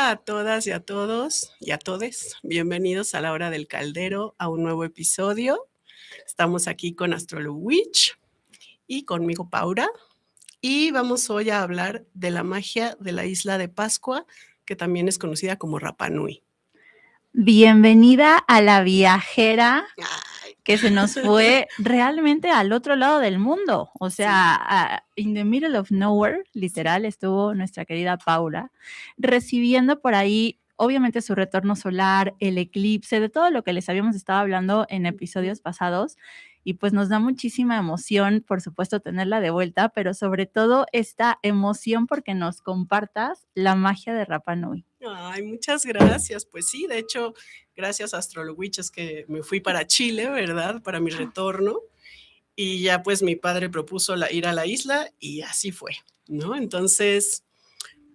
Hola a todas y a todos y a todes. Bienvenidos a La Hora del Caldero, a un nuevo episodio. Estamos aquí con Astrolowitch y conmigo Paula. Y vamos hoy a hablar de la magia de la isla de Pascua, que también es conocida como Rapa Nui. Bienvenida a la viajera Ay. que se nos fue realmente al otro lado del mundo. O sea, in the middle of nowhere, literal, estuvo nuestra querida Paula recibiendo por ahí, obviamente, su retorno solar, el eclipse, de todo lo que les habíamos estado hablando en episodios pasados. Y pues nos da muchísima emoción, por supuesto, tenerla de vuelta, pero sobre todo esta emoción porque nos compartas la magia de Rapa Nui. Ay, muchas gracias. Pues sí, de hecho, gracias a Astrolowitch es que me fui para Chile, ¿verdad? Para mi retorno. Y ya pues mi padre propuso ir a la isla y así fue, ¿no? Entonces,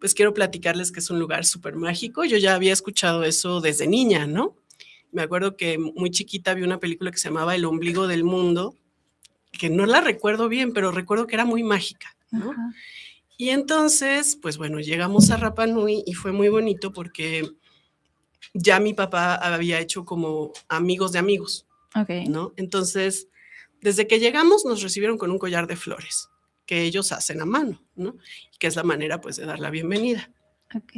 pues quiero platicarles que es un lugar súper mágico. Yo ya había escuchado eso desde niña, ¿no? Me acuerdo que muy chiquita vi una película que se llamaba El ombligo del mundo, que no la recuerdo bien, pero recuerdo que era muy mágica, ¿no? Ajá. Y entonces, pues bueno, llegamos a Rapa Nui y fue muy bonito porque ya mi papá había hecho como amigos de amigos, Ok. ¿no? Entonces, desde que llegamos nos recibieron con un collar de flores que ellos hacen a mano, ¿no? Que es la manera pues de dar la bienvenida. Ok.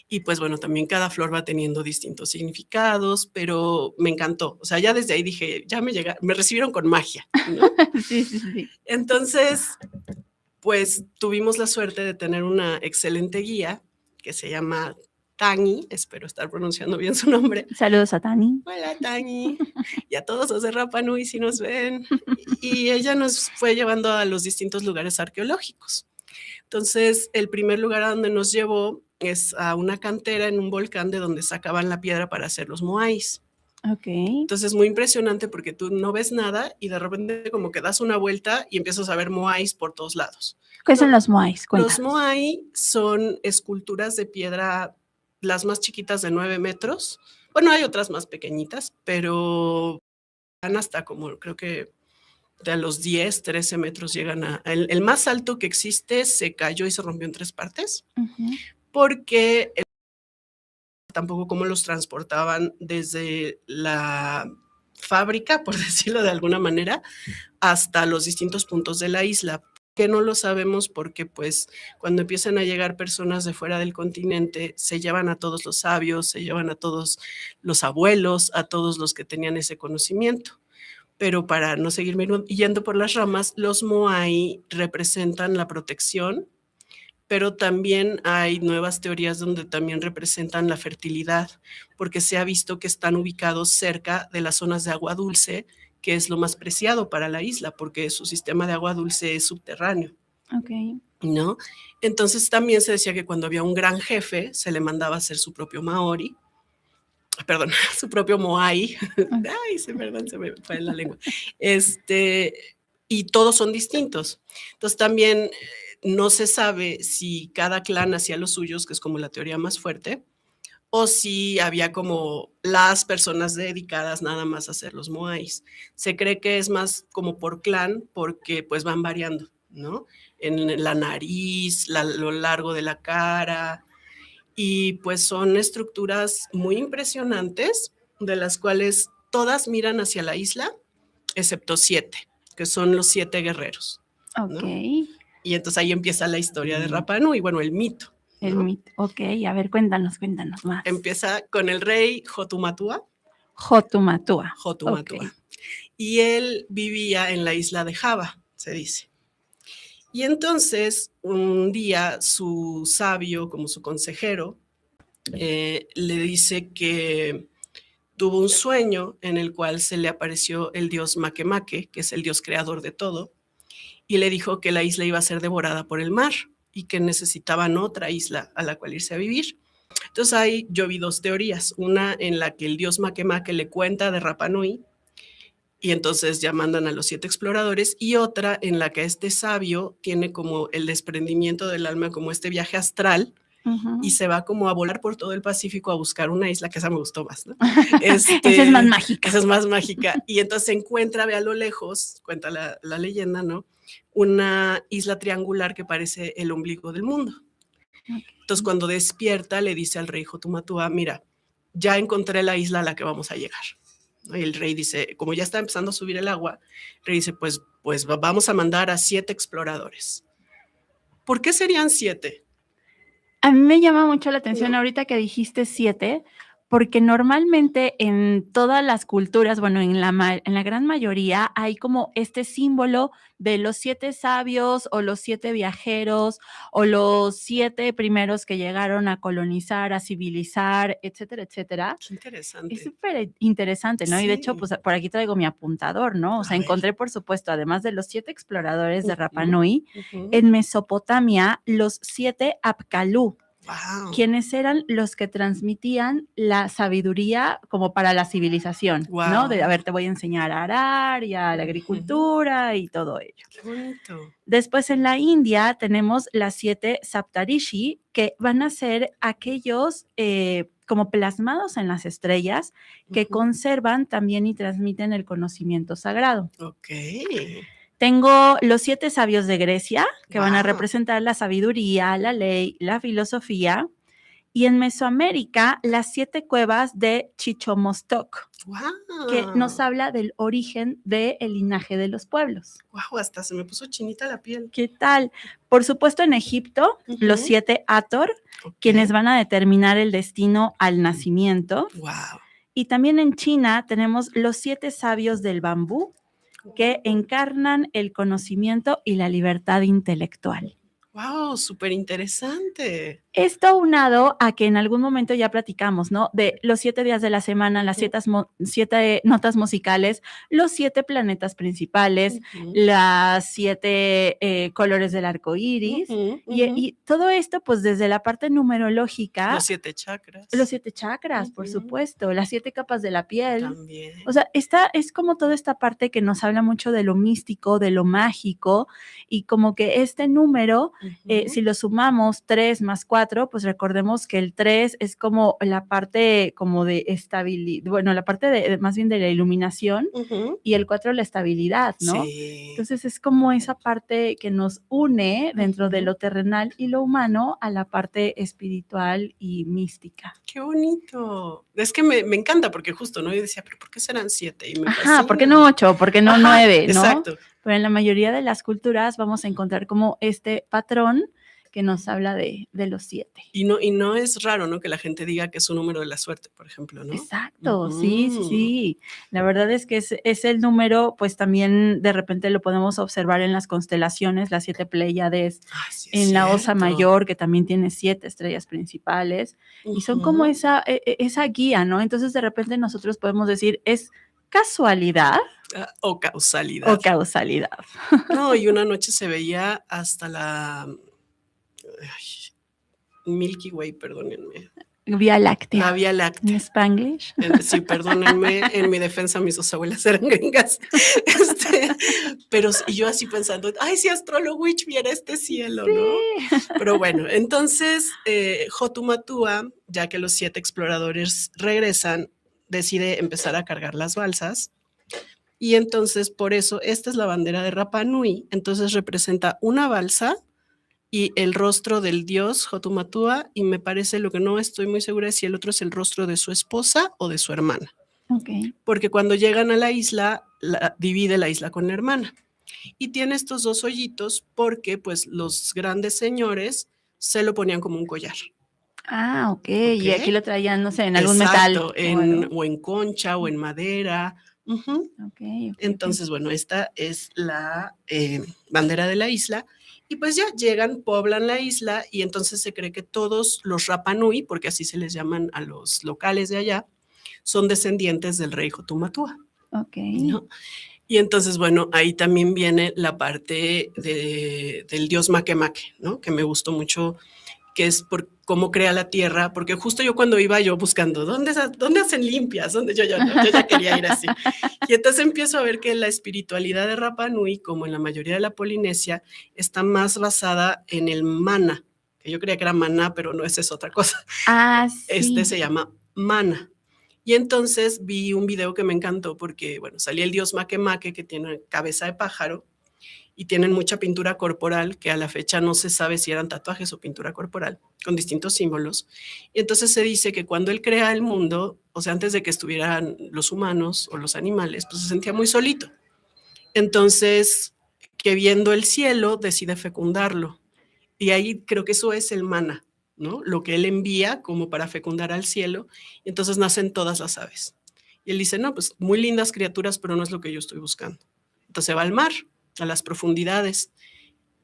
Y pues bueno, también cada flor va teniendo distintos significados, pero me encantó. O sea, ya desde ahí dije, ya me recibieron con magia, ¿no? Sí. Entonces, pues tuvimos la suerte de tener una excelente guía que se llama Tani, espero estar pronunciando bien su nombre. Saludos a Tani. Hola, Tani. Y a todos los de Rapa Nui si nos ven. Y ella nos fue llevando a los distintos lugares arqueológicos. Entonces, el primer lugar a donde nos llevó es a una cantera en un volcán de donde sacaban la piedra para hacer los moais. Ok. Entonces, muy impresionante porque tú no ves nada y de repente como que das una vuelta y empiezas a ver moais por todos lados. ¿Qué son los moais? Los Cuéntanos. moai son esculturas de piedra, las más chiquitas de 9 metros. Bueno, hay otras más pequeñitas, pero van hasta como creo que de los 10, 13 metros llegan a... El más alto que existe se cayó y se rompió en 3 partes, porque tampoco cómo los transportaban desde la fábrica, por decirlo de alguna manera, hasta los distintos puntos de la isla. Que no lo sabemos porque pues cuando empiezan a llegar personas de fuera del continente se llevan a todos los sabios, se llevan a todos los abuelos, a todos los que tenían ese conocimiento. Pero para no seguirme yendo por las ramas, los moai representan la protección, pero también hay nuevas teorías donde también representan la fertilidad, porque se ha visto que están ubicados cerca de las zonas de agua dulce, que es lo más preciado para la isla, porque su sistema de agua dulce es subterráneo. Ok. ¿No? Entonces también se decía que cuando había un gran jefe, se le mandaba a hacer su propio maori, perdón, su propio moai. Ay, perdón, se me fue la lengua. Y todos son distintos. Entonces también no se sabe si cada clan hacía los suyos, que es como la teoría más fuerte, o si había como las personas dedicadas nada más a hacer los moais. Se cree que es más como por clan, porque pues van variando, ¿no? En la nariz, lo largo de la cara, y pues son estructuras muy impresionantes, de las cuales todas miran hacia la isla, excepto 7, que son los 7 guerreros, ¿no? Ok. Y entonces ahí empieza la historia de Rapa Nui, bueno, el mito, ¿no? El mito. Ok, a ver, cuéntanos más. Empieza con el rey Hotumatua. Hotumatua. Hotumatua. Ok. Y él vivía en la isla de Java, se dice. Y entonces, un día, su sabio, como su consejero, le dice que tuvo un sueño en el cual se le apareció el dios Makemake, que es el dios creador de todo, y le dijo que la isla iba a ser devorada por el mar y que necesitaban otra isla a la cual irse a vivir. Entonces yo vi 2 teorías, una en la que el dios Makemake le cuenta de Rapa Nui y entonces ya mandan a los 7 exploradores, y otra en la que este sabio tiene como el desprendimiento del alma, como este viaje astral, y se va como a volar por todo el Pacífico a buscar una isla, que esa me gustó más, ¿no? Esa es más mágica. Esa es más mágica. Y entonces se encuentra, ve a lo lejos, cuenta la leyenda, ¿no? Una isla triangular que parece el ombligo del mundo. Entonces, cuando despierta, le dice al rey Hotumatua, mira, ya encontré la isla a la que vamos a llegar. Y el rey dice, como ya está empezando a subir el agua, el rey dice, pues vamos a mandar a 7 exploradores. ¿Por qué serían 7? A mí me llama mucho la atención ahorita que dijiste 7, porque normalmente en todas las culturas, bueno, en la gran mayoría hay como este símbolo de los 7 sabios o los 7 viajeros o los 7 primeros que llegaron a colonizar, a civilizar, etcétera, etcétera. Qué interesante. Es súper interesante, ¿no? Sí. Y de hecho, pues por aquí traigo mi apuntador, ¿no? O sea, encontré, por supuesto, además de los 7 exploradores de Rapa Nui, en Mesopotamia, los 7 Apkalú, Wow. quienes eran los que transmitían la sabiduría como para la civilización, ¿no? De, a ver, te voy a enseñar a arar y a la agricultura y todo ello. Qué bonito. Después en la India tenemos las 7 Saptarishi, que van a ser aquellos como plasmados en las estrellas que conservan también y transmiten el conocimiento sagrado. Ok. Tengo los 7 sabios de Grecia, que van a representar la sabiduría, la ley, la filosofía. Y en Mesoamérica, las 7 cuevas de Chichomostok, que nos habla del origen del linaje de los pueblos. Wow, hasta se me puso chinita la piel. ¿Qué tal? Por supuesto, en Egipto, los 7 Hathor, quienes van a determinar el destino al nacimiento. Wow. Y también en China tenemos los 7 sabios del bambú, que encarnan el conocimiento y la libertad intelectual. Wow, súper interesante. Esto aunado a que en algún momento ya platicamos, ¿no? De los 7 días de la semana, las 7 notas musicales, los 7 planetas principales, las 7 colores del arco iris, y todo esto, pues desde la parte numerológica. Los 7 chakras. Los 7 chakras, por supuesto, las 7 capas de la piel. También. O sea, es como toda esta parte que nos habla mucho de lo místico, de lo mágico, y como que este número, si lo sumamos 3 más 4, pues recordemos que el 3 es como la parte como de estabilidad, bueno, la parte de más bien de la iluminación, y el 4 la estabilidad, ¿no? Sí. Entonces es como esa parte que nos une dentro de lo terrenal y lo humano a la parte espiritual y mística. ¡Qué bonito! Es que me encanta porque justo, ¿no? Yo decía, ¿pero por qué serán 7? Y me fascina. ¿Por qué no 8? ¿Por qué no 9? ¿no? Exacto. Pero en la mayoría de las culturas vamos a encontrar como este patrón que nos habla de los 7. Y no es raro, ¿no? Que la gente diga que es un número de la suerte, por ejemplo, ¿no? Exacto, sí. La verdad es que es el número, pues también de repente lo podemos observar en las constelaciones, las 7 Pléyades, en la Osa Mayor, que también tiene 7 estrellas principales, y son como esa guía, ¿no? Entonces de repente nosotros podemos decir, ¿es casualidad? O causalidad. O causalidad. No, y una noche se veía hasta la Milky Way, perdónenme. Vía Láctea. La Vía Láctea. ¿En Spanglish? Sí, perdónenme, en mi defensa mis 2 abuelas eran gringas. Pero y yo así pensando, ay, si Astrolowitch viera este cielo, ¿no? Pero bueno, entonces Hotumatua, ya que los 7 exploradores regresan, decide empezar a cargar las balsas. Y entonces, por eso, esta es la bandera de Rapa Nui. Entonces representa una balsa y el rostro del dios Hotumatua, y me parece, lo que no estoy muy segura es si el otro es el rostro de su esposa o de su hermana. Okay. Porque cuando llegan a la isla, divide la isla con la hermana. Y tiene estos 2 hoyitos porque pues los grandes señores se lo ponían como un collar. Ah, ok. Y aquí lo traían, no sé, en algún metal. O en concha o en madera. Okay. Entonces, bueno, esta es la bandera de la isla. Y pues ya llegan, poblan la isla, y entonces se cree que todos los Rapa Nui, porque así se les llaman a los locales de allá, son descendientes del rey Hotumatua. Ok. ¿No? Y entonces, bueno, ahí también viene la parte del dios Makemake, ¿no? Que me gustó mucho, que es por cómo crea la tierra, porque justo yo cuando iba yo buscando, ¿dónde hacen limpias? Yo ya quería ir así. Y entonces empiezo a ver que la espiritualidad de Rapa Nui, como en la mayoría de la Polinesia, está más basada en el mana, que yo creía que era maná, pero no, esa es otra cosa. Sí. Se llama mana. Y entonces vi un video que me encantó porque, bueno, salía el dios Makemake, que tiene cabeza de pájaro, y tienen mucha pintura corporal, que a la fecha no se sabe si eran tatuajes o pintura corporal, con distintos símbolos. Y entonces se dice que cuando él crea el mundo, o sea, antes de que estuvieran los humanos o los animales, pues se sentía muy solito. Entonces, que viendo el cielo, decide fecundarlo. Y ahí creo que eso es el maná, ¿no? Lo que él envía como para fecundar al cielo, y entonces nacen todas las aves. Y él dice, no, pues muy lindas criaturas, pero no es lo que yo estoy buscando. Entonces va al mar, a las profundidades,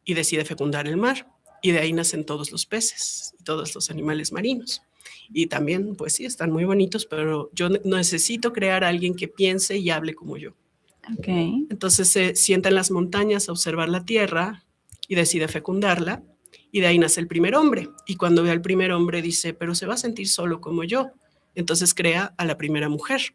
y decide fecundar el mar. Y de ahí nacen todos los peces y todos los animales marinos. Y también, pues sí, están muy bonitos, pero yo necesito crear a alguien que piense y hable como yo. Okay. Entonces se sienta en las montañas a observar la tierra y decide fecundarla. Y de ahí nace el primer hombre. Y cuando ve al primer hombre dice, pero se va a sentir solo como yo. Entonces crea a la primera mujer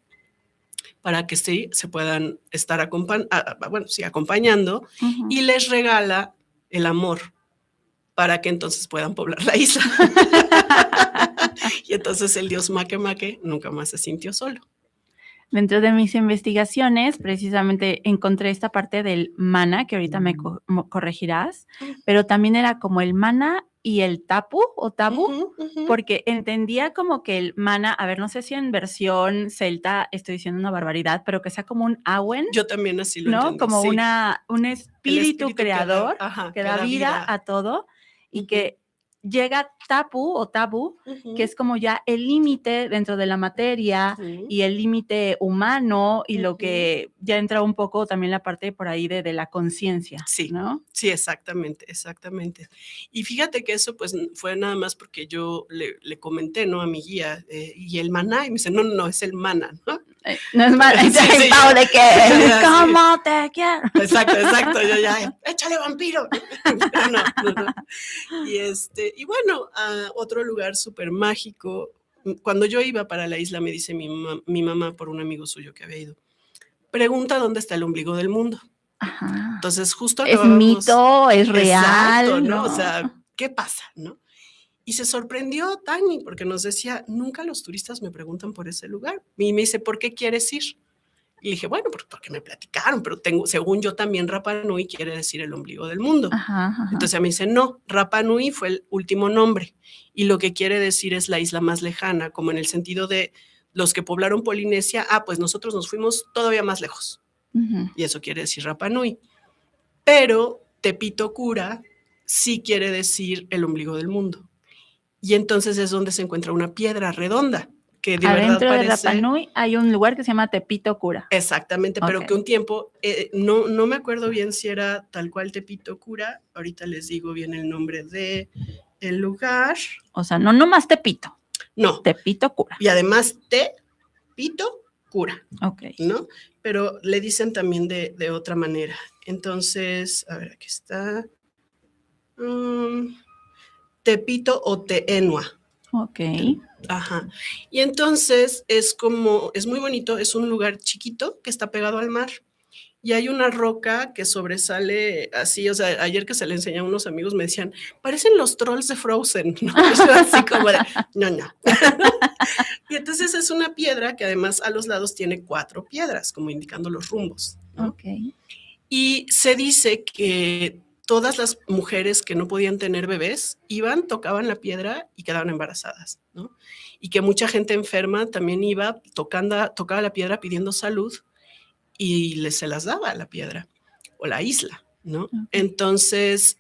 para que sí se puedan estar acompañando, y les regala el amor para que entonces puedan poblar la isla. Y entonces el dios Makemake nunca más se sintió solo. Dentro de mis investigaciones, precisamente encontré esta parte del mana, que ahorita me corregirás, pero también era como el mana y el tapu o tabu, porque entendía como que el mana, a ver, no sé si en versión celta estoy diciendo una barbaridad, pero que sea como un awen. Yo también así lo ¿no? entendí. Como sí. un espíritu creador que da vida a todo y que llega tapu o tabu, que es como ya el límite dentro de la materia y el límite humano y lo que ya entra un poco también la parte por ahí de la conciencia, sí, ¿no? Sí, exactamente. Y fíjate que eso pues fue nada más porque yo le comenté, ¿no? A mi guía, y el maná, y me dice, no, es el mana, ¿no? No es maná, sí, ¿de qué? ¿Cómo te quiero? Exacto, yo ya, échale vampiro. Pero no. Y bueno, a otro lugar súper mágico. Cuando yo iba para la isla, me dice mi mamá por un amigo suyo que había ido, pregunta dónde está el ombligo del mundo. Ajá. Entonces justo acabábamos... ¿Es mito? ¿Es real? Exacto, ¿no? O sea, ¿qué pasa, no? Y se sorprendió Tani porque nos decía, nunca los turistas me preguntan por ese lugar. Y me dice, ¿por qué quieres ir? Y le dije, bueno, porque me platicaron, pero según yo también Rapa Nui quiere decir el ombligo del mundo. Entonces me dice, no, Rapa Nui fue el último nombre y lo que quiere decir es la isla más lejana, como en el sentido de los que poblaron Polinesia, pues nosotros nos fuimos todavía más lejos. Y eso quiere decir Rapa Nui. Pero Tepito Cura sí quiere decir el ombligo del mundo. Y entonces es donde se encuentra una piedra redonda. Que de adentro verdad de Rapa Nui hay un lugar que se llama Tepito Cura. Exactamente, pero que un tiempo, no me acuerdo bien si era tal cual Tepito Cura, ahorita les digo bien el nombre de el lugar. O sea, no nomás Tepito. No. Tepito Cura. Y además Tepito Cura. Ok. ¿No? Pero le dicen también de otra manera. Entonces, a ver, aquí está. Tepito o Teenua. Ok. Ajá. Y entonces es muy bonito, es un lugar chiquito que está pegado al mar y hay una roca que sobresale así, o sea, ayer que se le enseñé a unos amigos me decían, parecen los trolls de Frozen, ¿no? Así como de, no. Y entonces es una piedra que además a los lados tiene 4 piedras, como indicando los rumbos, ¿no? Ok. Y se dice que todas las mujeres que no podían tener bebés iban, tocaban la piedra y quedaban embarazadas, ¿no? Y que mucha gente enferma también iba, tocaba la piedra pidiendo salud y se las daba la piedra o la isla, ¿no? Okay. Entonces,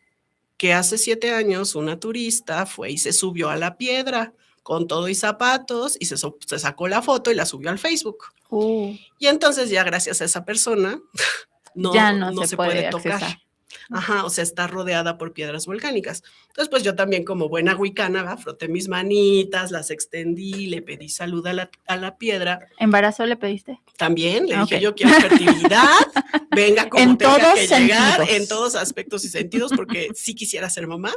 que hace 7 años una turista fue y se subió a la piedra con todo y zapatos y se sacó la foto y la subió al Facebook. Y entonces ya gracias a esa persona no se puede tocar. Accesar. Ajá, o sea, está rodeada por piedras volcánicas. Entonces, pues yo también como buena huicana, froté mis manitas, las extendí, le pedí salud a la piedra. ¿Embarazo le pediste? También, le dije, yo quiero fertilidad, venga como en tenga que llegar, en todos aspectos y sentidos, porque sí quisiera ser mamá,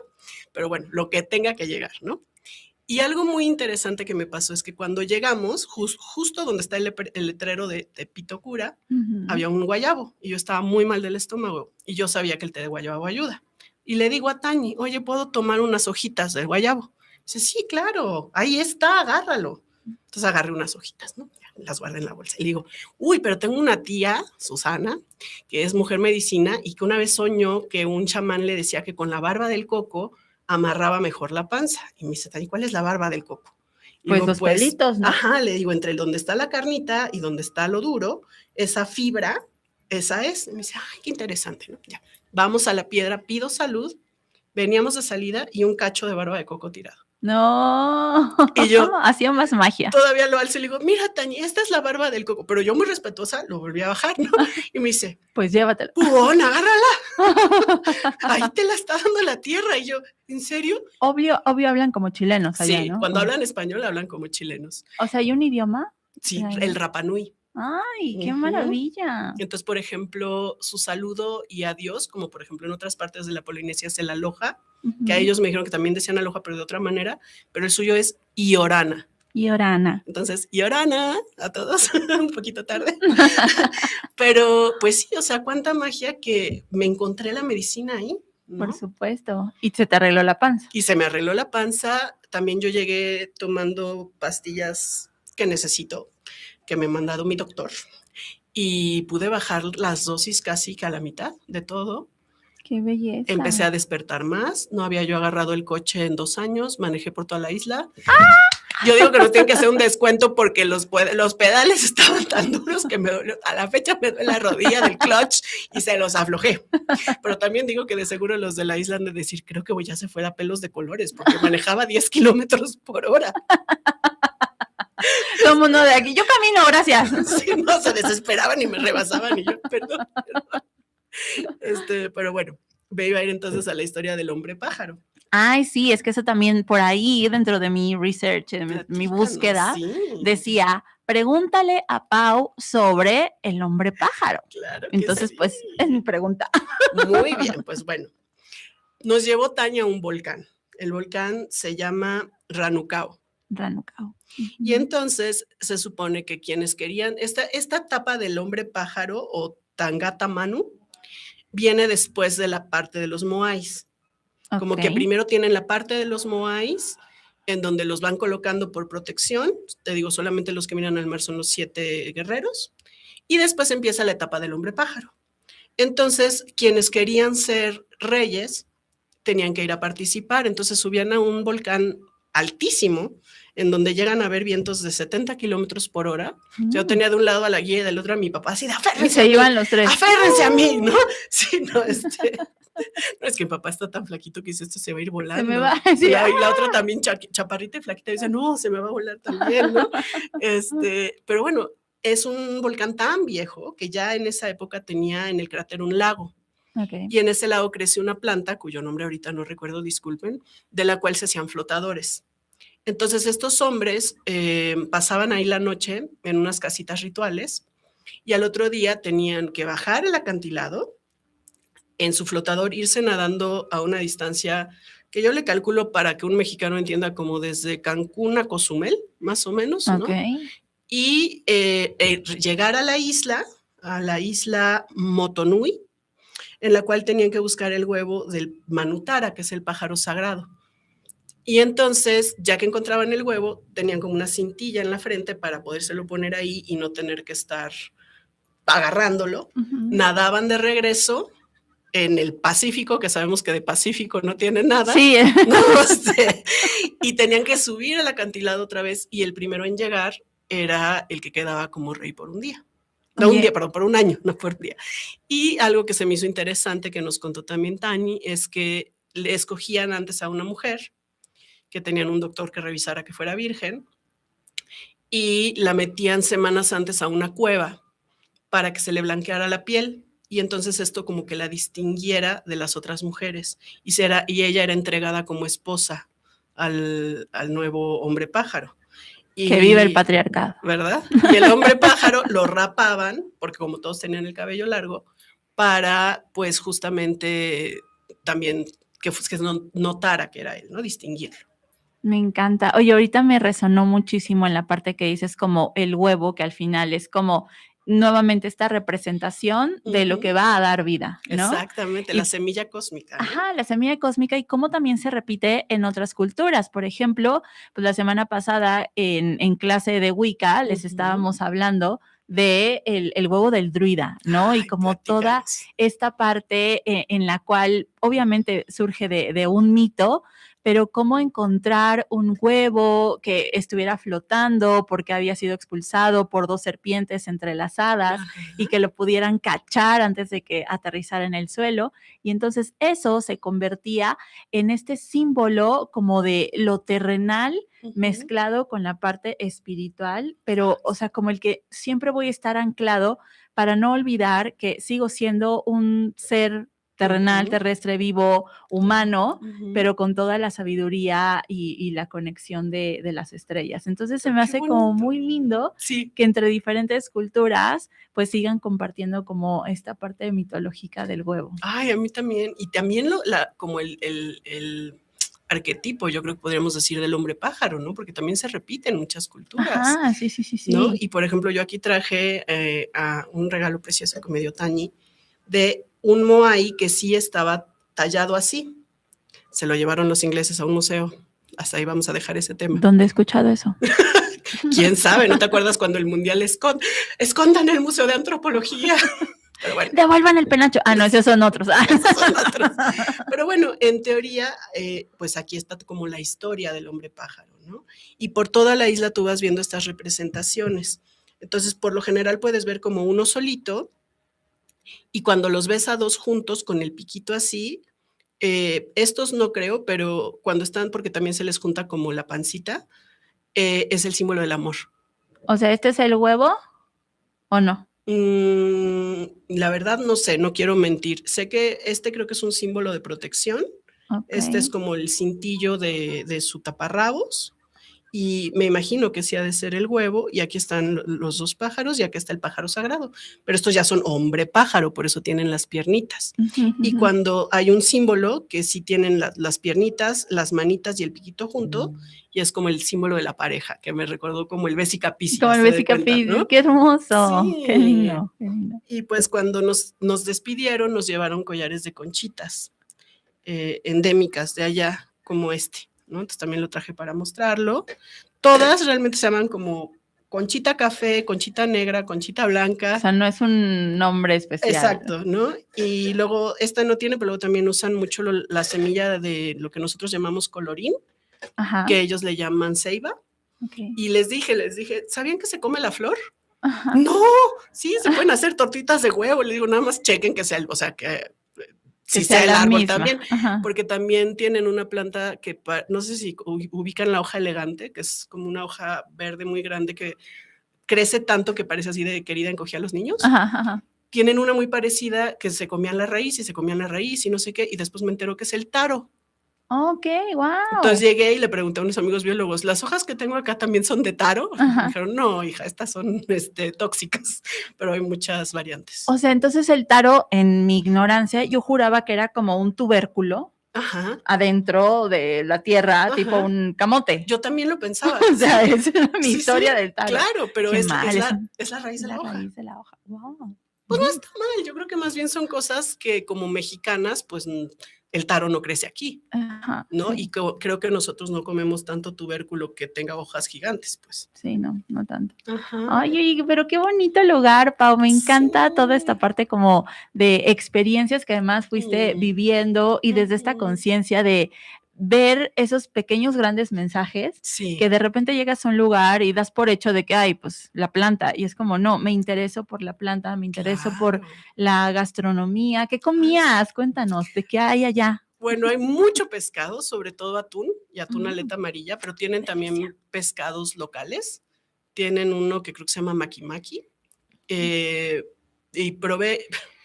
pero bueno, lo que tenga que llegar, ¿no? Y algo muy interesante que me pasó es que cuando llegamos, justo donde está el letrero de Tepito Cura, había un guayabo y yo estaba muy mal del estómago y yo sabía que el té de guayabo ayuda. Y le digo a Tani, oye, ¿puedo tomar unas hojitas del guayabo? Dice, sí, claro, ahí está, agárralo. Entonces agarré unas hojitas, ¿no? las guardé en la bolsa. Y le digo, uy, pero tengo una tía, Susana, que es mujer medicina y que una vez soñó que un chamán le decía que con la barba del coco amarraba mejor la panza. Y me dice, Tani, ¿cuál es la barba del coco? Y Pues digo, los pelitos, ¿no? Ajá, le digo, entre donde está la carnita y donde está lo duro, esa fibra, esa es. Y me dice, ay, qué interesante, ¿no? Ya, vamos a la piedra, pido salud, veníamos de salida y un cacho de barba de coco tirado. No, y yo hacía más magia. Todavía lo alzo y le digo, mira, Tani, esta es la barba del coco. Pero yo muy respetuosa lo volví a bajar, ¿no? Y me dice, pues llévatela. ¡Pugón, agárrala! Ahí te la está dando la tierra. Y yo, ¿en serio? Obvio hablan como chilenos allá, sí, ¿no? Cuando hablan español, hablan como chilenos. O sea, ¿hay un idioma? Sí, el Rapa Nui. ¡Ay, qué maravilla! Entonces, por ejemplo, su saludo y adiós, como por ejemplo en otras partes de la Polinesia es el aloha, que a ellos me dijeron que también decían aloha, pero de otra manera, pero el suyo es iorana. Iorana. Entonces, iorana a todos, un poquito tarde. Pero pues sí, o sea, cuánta magia que me encontré la medicina ahí, ¿no? Por supuesto. Y se te arregló la panza. Y se me arregló la panza. También yo llegué tomando pastillas que necesito, que me ha mandado mi doctor. Y pude bajar las dosis casi que a la mitad de todo. ¡Qué belleza! Empecé a despertar más. No había yo agarrado el coche en 2 años. Manejé por toda la isla. ¡Ah! Yo digo que nos tienen que hacer un descuento porque los pedales estaban tan duros que me dolió. A la fecha me duele la rodilla del clutch y se los aflojé. Pero también digo que de seguro los de la isla han de decir, creo que ya se fue a pelos de colores porque manejaba 10 kilómetros por hora. Como no de aquí, yo camino, gracias. Sí, no, se desesperaban y me rebasaban y yo, perdón. Pero bueno, me iba a ir entonces a la historia del hombre pájaro. Ay, sí, es que eso también por ahí dentro de mi research, mi búsqueda, sí. Decía, pregúntale a Pau sobre el hombre pájaro. Claro que entonces, sí. Pues, es mi pregunta. Muy bien, pues bueno. Nos llevó Tania a un volcán. El volcán se llama Ranucao. Ranucao. Y entonces se supone que quienes querían, esta etapa del hombre pájaro o Tangata Manu viene después de la parte de los moais. Como que primero tienen la parte de los moais, en donde los van colocando por protección. Te digo, solamente los que miran al mar son los 7 guerreros. Y después empieza la etapa del hombre pájaro. Entonces, quienes querían ser reyes tenían que ir a participar. Entonces subían a un volcán altísimo, en donde llegan a haber vientos de 70 kilómetros por hora. Yo tenía de un lado a la guía y del otro a mi papá, así de aférrense. Y se iban los 3. Aférrense a mí, ¿no? Sí, no, no, es que mi papá está tan flaquito que dice, esto se va a ir volando. Se me va. Sí, y la otra también chaparrita y flaquita dice, no, se me va a volar también, ¿no? Pero bueno, es un volcán tan viejo que ya en esa época tenía en el cráter un lago. Okay. Y en ese lago creció una planta, cuyo nombre ahorita no recuerdo, disculpen, de la cual se hacían flotadores. Entonces estos hombres pasaban ahí la noche en unas casitas rituales y al otro día tenían que bajar el acantilado, en su flotador irse nadando a una distancia que yo le calculo para que un mexicano entienda como desde Cancún a Cozumel, más o menos, ¿no? Y llegar a la isla Motonui, en la cual tenían que buscar el huevo del manutara, que es el pájaro sagrado. Y entonces, ya que encontraban el huevo, tenían como una cintilla en la frente para podérselo poner ahí y no tener que estar agarrándolo. Nadaban de regreso en el Pacífico, que sabemos que de Pacífico no tiene nada. Sí. No sé. Y tenían que subir al acantilado otra vez y el primero en llegar era el que quedaba como rey por un día. No, un día, perdón, por un año, no por un día. Y algo que se me hizo interesante que nos contó también Tani es que le escogían antes a una mujer, que tenían un doctor que revisara que fuera virgen, y la metían semanas antes a una cueva para que se le blanqueara la piel, y entonces esto como que la distinguiera de las otras mujeres, y ella era entregada como esposa al nuevo hombre pájaro. Que vive el patriarcado. ¿Verdad? Y el hombre pájaro lo rapaban, porque como todos tenían el cabello largo, para pues justamente también que notara que era él, ¿no? Distinguirlo. Me encanta. Oye, ahorita me resonó muchísimo en la parte que dices como el huevo, que al final es como nuevamente esta representación de lo que va a dar vida, ¿no? Exactamente, la semilla cósmica, ¿no? Ajá, la semilla cósmica y cómo también se repite en otras culturas. Por ejemplo, pues la semana pasada en clase de Wicca les estábamos hablando de el huevo del druida, ¿no? Y como toda esta parte en la cual obviamente surge de un mito, pero cómo encontrar un huevo que estuviera flotando porque había sido expulsado por 2 serpientes entrelazadas y que lo pudieran cachar antes de que aterrizara en el suelo. Y entonces eso se convertía en este símbolo como de lo terrenal mezclado con la parte espiritual, pero, o sea, como el que siempre voy a estar anclado para no olvidar que sigo siendo un ser terrenal, terrestre, vivo, humano, pero con toda la sabiduría y la conexión de las estrellas. Entonces se me hace como muy lindo que entre diferentes culturas pues sigan compartiendo como esta parte mitológica del huevo. Ay, a mí también. Y también como el arquetipo, yo creo que podríamos decir del hombre pájaro, ¿no? Porque también se repite en muchas culturas. Ajá, sí. ¿No? Y por ejemplo, yo aquí traje a un regalo precioso que me dio Tani de un moai que sí estaba tallado así. Se lo llevaron los ingleses a un museo. Hasta ahí vamos a dejar ese tema. ¿Dónde he escuchado eso? ¿Quién sabe? ¿No te acuerdas cuando el mundial escondan el Museo de Antropología? Pero bueno. Devuelvan el penacho. Ah, no, esos son otros. Esos son otros. Pero bueno, en teoría, pues aquí está como la historia del hombre pájaro, ¿no? Y por toda la isla tú vas viendo estas representaciones. Entonces, por lo general puedes ver como uno solito, y cuando los ves a 2 juntos con el piquito así, estos no creo, pero cuando están, porque también se les junta como la pancita, es el símbolo del amor. O sea, ¿este es el huevo o no? La verdad no sé, no quiero mentir. Sé que creo que es un símbolo de protección. Okay. Este es como el cintillo de su taparrabos. Y me imagino que sí ha de ser el huevo, y aquí están los 2 pájaros, y aquí está el pájaro sagrado. Pero estos ya son hombre pájaro, por eso tienen las piernitas. Y cuando hay un símbolo que sí tienen las piernitas, las manitas y el piquito junto, y es como el símbolo de la pareja, que me recordó como el Vesica-Piscis. Como el Vesica-Piscis, ¿no? Qué hermoso, sí. Qué lindo. Y pues cuando nos despidieron, nos llevaron collares de conchitas endémicas de allá, como este, ¿no? Entonces también lo traje para mostrarlo. Todas realmente se llaman como conchita café, conchita negra, conchita blanca. O sea, no es un nombre especial. Exacto, ¿no? Y luego esta no tiene, pero luego también usan mucho la semilla de lo que nosotros llamamos colorín, que ellos le llaman ceiba. Okay. Y les dije, ¿sabían que se come la flor? Ajá. No, sí, se pueden hacer tortitas de huevo. Le digo, nada más chequen que sea, o sea, que si sea el árbol misma. También, porque también tienen una planta que, no sé si ubican la hoja elegante, que es como una hoja verde muy grande que crece tanto que parece así de querida encogía a los niños. Tienen una muy parecida que se comían la raíz y no sé qué, y después me entero que es el taro. Ok, wow. Entonces llegué y le pregunté a unos amigos biólogos, ¿las hojas que tengo acá también son de taro? Me dijeron, no, hija, estas son tóxicas, pero hay muchas variantes. O sea, entonces el taro, en mi ignorancia, yo juraba que era como un tubérculo adentro de la tierra, tipo un camote. Yo también lo pensaba. O sea, esa era mi historia del taro. Claro, pero es la raíz de la hoja. Raíz de la hoja. Wow. Pues no está mal, yo creo que más bien son cosas que como mexicanas, pues el taro no crece aquí, ¿no? Sí. Y creo que nosotros no comemos tanto tubérculo que tenga hojas gigantes, pues. Sí, no tanto. Ay, pero qué bonito lugar, Pau, me encanta toda esta parte como de experiencias que además fuiste viviendo y desde esta conciencia de ver esos pequeños grandes mensajes que de repente llegas a un lugar y das por hecho de que hay pues la planta y es como no, me intereso por la planta, me intereso por la gastronomía. ¿Qué comías? Cuéntanos, ¿de qué hay allá? Bueno, hay mucho pescado, sobre todo atún y atún aleta amarilla, pero tienen también pescados locales. Tienen uno que creo que se llama maki-maki y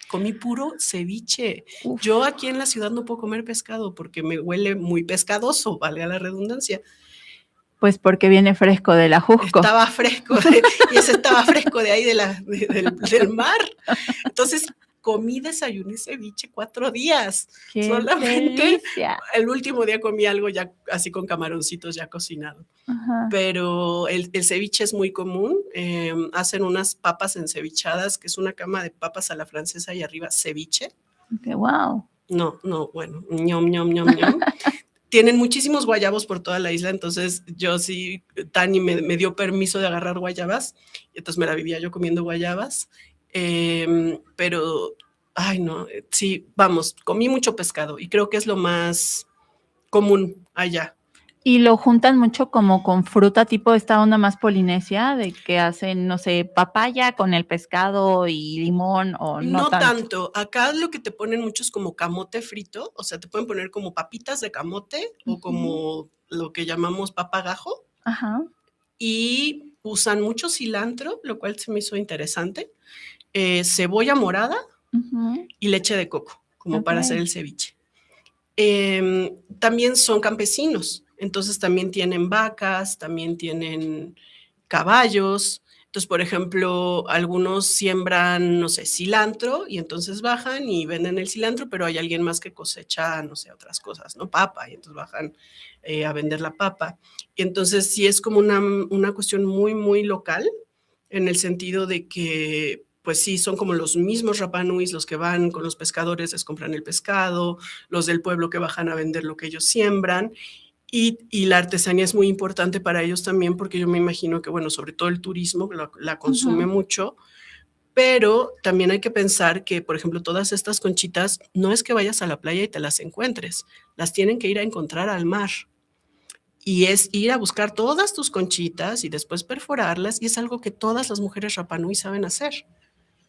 comí puro ceviche. Uf. Yo aquí en la ciudad no puedo comer pescado porque me huele muy pescadoso, valga la redundancia. Pues porque viene fresco de la Jusco. Estaba fresco, y ese estaba fresco de ahí del mar. Entonces comí, desayuné ceviche 4 días. ¡Qué Solamente delicia! el último día comí algo ya así con camaroncitos ya cocinado. Ajá. Pero el ceviche es muy común. Hacen unas papas encevichadas, que es una cama de papas a la francesa y arriba ceviche. Okay, wow. No, bueno, ñom, ñom, ñom, ñom. Tienen muchísimos guayabos por toda la isla, entonces yo sí, Tani me dio permiso de agarrar guayabas, y entonces me la vivía yo comiendo guayabas, pero, ay no, sí, vamos, comí mucho pescado y creo que es lo más común allá. ¿Y lo juntan mucho como con fruta, tipo esta onda más polinesia, de que hacen, no sé, papaya con el pescado y limón, o no No tanto? tanto, acá lo que te ponen mucho es como camote frito, o sea, te pueden poner como papitas de camote o como lo que llamamos papagajo. Ajá. Y usan mucho cilantro, lo cual se me hizo interesante, cebolla morada y leche de coco, como para hacer el ceviche. También son campesinos, entonces también tienen vacas, también tienen caballos. Entonces, por ejemplo, algunos siembran, no sé, cilantro y entonces bajan y venden el cilantro, pero hay alguien más que cosecha, no sé, otras cosas, ¿no? Papa, y entonces bajan a vender la papa. Y entonces sí es como una cuestión muy, muy local, en el sentido de que, pues sí, son como los mismos Rapanuis los que van con los pescadores, les compran el pescado, los del pueblo que bajan a vender lo que ellos siembran. Y la artesanía es muy importante para ellos también, porque yo me imagino que, bueno, sobre todo el turismo la consume mucho, pero también hay que pensar que, por ejemplo, todas estas conchitas, no es que vayas a la playa y te las encuentres, las tienen que ir a encontrar al mar. Y es ir a buscar todas tus conchitas y después perforarlas, y es algo que todas las mujeres Rapanui saben hacer.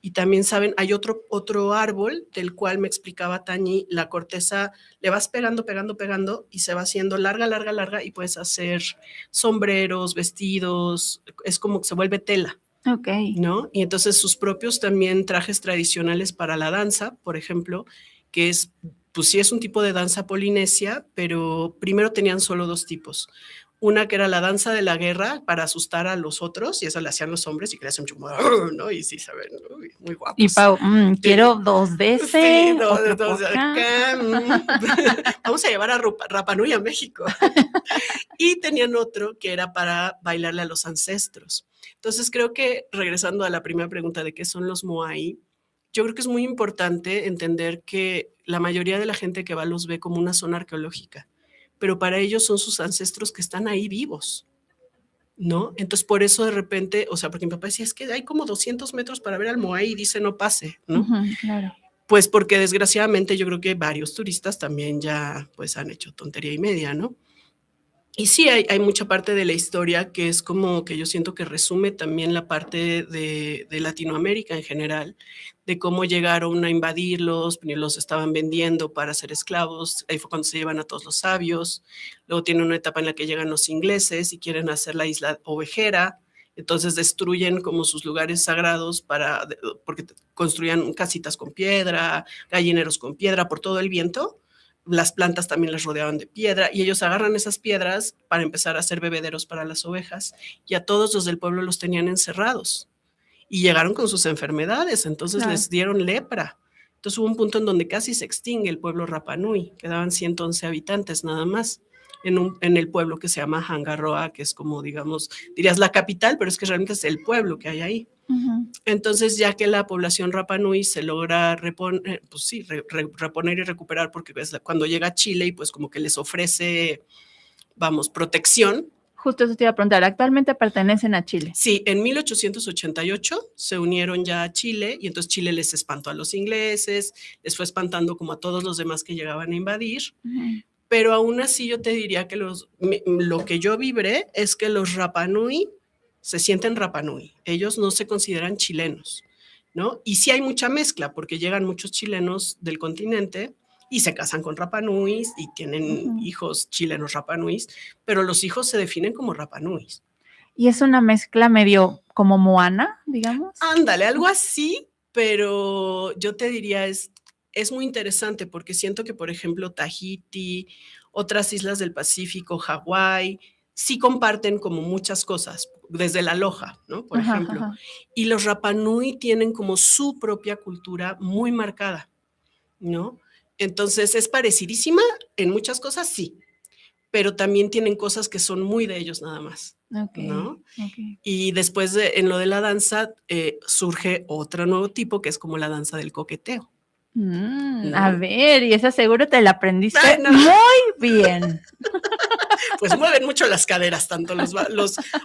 Y también saben, hay otro árbol del cual me explicaba Tañi, la corteza le vas pegando, pegando, pegando y se va haciendo larga, larga, larga y puedes hacer sombreros, vestidos, es como que se vuelve tela. Ok. ¿No? Y entonces sus propios también trajes tradicionales para la danza, por ejemplo, que es, pues sí es un tipo de danza polinesia, pero primero tenían solo 2 tipos. Una que era la danza de la guerra para asustar a los otros, y eso le hacían los hombres y que le hacen como, ¿no? Y sí, saben, ¿no? Muy guapos. Y Pau, quiero 2 de ese, sí, otro dos por acá. Vamos a llevar a Rapanui a México. Y tenían otro que era para bailarle a los ancestros. Entonces creo que, regresando a la primera pregunta de qué son los Moai, yo creo que es muy importante entender que la mayoría de la gente que va los ve como una zona arqueológica, pero para ellos son sus ancestros que están ahí vivos, ¿no? Entonces por eso de repente, o sea, porque mi papá decía, es que hay como 200 metros para ver al Moai y dice no pase, ¿no? Claro. Pues porque desgraciadamente yo creo que varios turistas también ya pues han hecho tontería y media, ¿no? Y sí, hay mucha parte de la historia que es como que yo siento que resume también la parte de Latinoamérica en general, de cómo llegaron a invadirlos, los estaban vendiendo para ser esclavos, ahí fue cuando se llevan a todos los sabios, luego tiene una etapa en la que llegan los ingleses y quieren hacer la isla ovejera, entonces destruyen como sus lugares sagrados porque construían casitas con piedra, gallineros con piedra por todo el viento. Las plantas también las rodeaban de piedra y ellos agarran esas piedras para empezar a hacer bebederos para las ovejas y a todos los del pueblo los tenían encerrados y llegaron con sus enfermedades, entonces les dieron lepra. Entonces hubo un punto en donde casi se extingue el pueblo Rapanui, quedaban 111 habitantes nada más en el pueblo que se llama Hangaroa, que es como, digamos, dirías la capital, pero es que realmente es el pueblo que hay ahí. Entonces, ya que la población Rapanui se logra reponer, pues sí, reponer y recuperar, porque es cuando llega a Chile y pues como que les ofrece, vamos, protección. Justo eso te iba a preguntar, ¿actualmente pertenecen a Chile? Sí, en 1888 se unieron ya a Chile y entonces Chile les espantó a los ingleses, les fue espantando como a todos los demás que llegaban a invadir. Pero aún así yo te diría que lo que yo vibré es que los Rapanui se sienten Rapanui, ellos no se consideran chilenos, ¿no? Y sí hay mucha mezcla, porque llegan muchos chilenos del continente y se casan con Rapanuis y tienen hijos chilenos Rapanuis, pero los hijos se definen como Rapanuis. ¿Y es una mezcla medio como Moana, digamos? Ándale, algo así, pero yo te diría es muy interesante porque siento que, por ejemplo, Tahiti, otras islas del Pacífico, Hawái, sí comparten como muchas cosas, desde la loja, ¿no? Por Ajá, ejemplo. ajá. Y los Rapa Nui tienen como su propia cultura muy marcada, ¿no? Entonces, ¿es parecidísima en muchas cosas? Sí, pero también tienen cosas que son muy de ellos nada más, Ok, ¿no? ok. Y después en lo de la danza surge otro nuevo tipo que es como la danza del coqueteo, A ¿no? ver, y esa seguro te la aprendiste Ay, no, muy bien. pues mueven mucho las caderas, tanto los